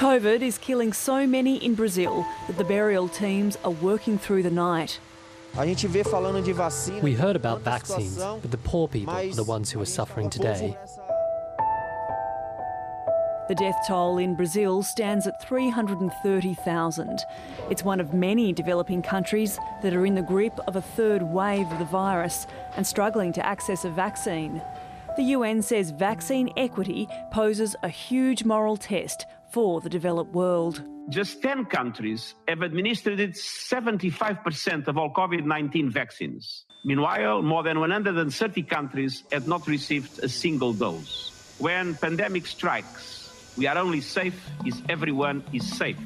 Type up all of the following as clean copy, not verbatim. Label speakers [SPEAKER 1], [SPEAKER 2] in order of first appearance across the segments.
[SPEAKER 1] COVID is killing so many in Brazil that the burial teams are working through the night.
[SPEAKER 2] We heard about vaccines, but the poor people are the ones who are suffering today.
[SPEAKER 1] The death toll in Brazil stands at 330,000. It's one of many developing countries that are in the grip of a third wave of the virus and struggling to access a vaccine. The UN says vaccine equity poses a huge moral test for the developed world.
[SPEAKER 3] Just 10 countries have administered 75% of all COVID-19 vaccines. Meanwhile, more than 130 countries have not received a single dose. When pandemic strikes, we are only safe if everyone is safe.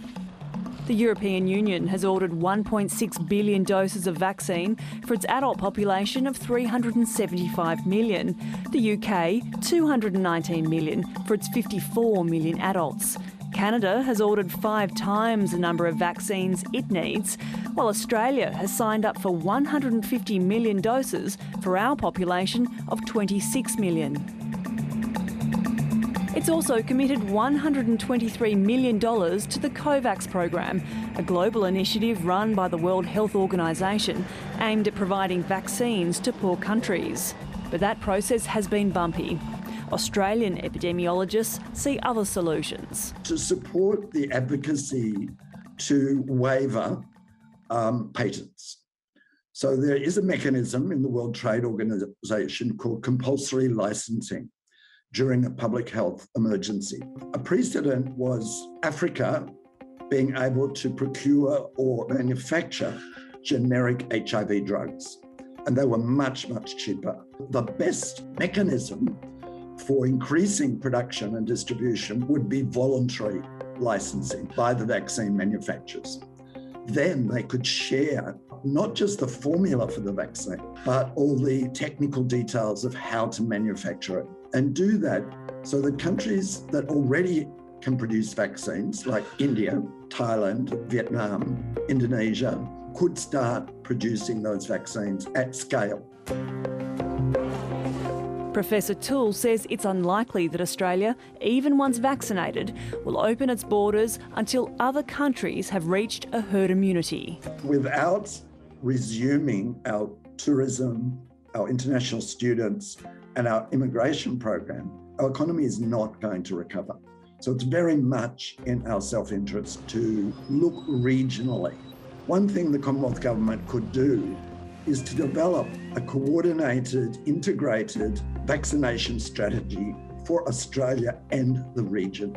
[SPEAKER 1] The European Union has ordered 1.6 billion doses of vaccine for its adult population of 375 million. The UK, 219 million for its 54 million adults. Canada has ordered 5 times the number of vaccines it needs, while Australia has signed up for 150 million doses for our population of 26 million. It's also committed $123 million to the COVAX program, a global initiative run by the World Health Organization aimed at providing vaccines to poor countries. But that process has been bumpy. Australian epidemiologists see other solutions.
[SPEAKER 4] To support the advocacy to waiver patents. So there is a mechanism in the World Trade Organization called compulsory licensing during a public health emergency. A precedent was Africa being able to procure or manufacture generic HIV drugs, and they were much, much cheaper. The best mechanism for increasing production and distribution would be voluntary licensing by the vaccine manufacturers. Then they could share not just the formula for the vaccine, but all the technical details of how to manufacture it, and do that so that countries that already can produce vaccines, like India, Thailand, Vietnam, Indonesia, could start producing those vaccines at scale.
[SPEAKER 1] Professor Toole says it's unlikely that Australia, even once vaccinated, will open its borders until other countries have reached a herd immunity.
[SPEAKER 4] Without resuming our tourism, our international students, and our immigration program, our economy is not going to recover. So it's very much in our self-interest to look regionally. One thing the Commonwealth Government could do is to develop a coordinated, integrated vaccination strategy for Australia and the region.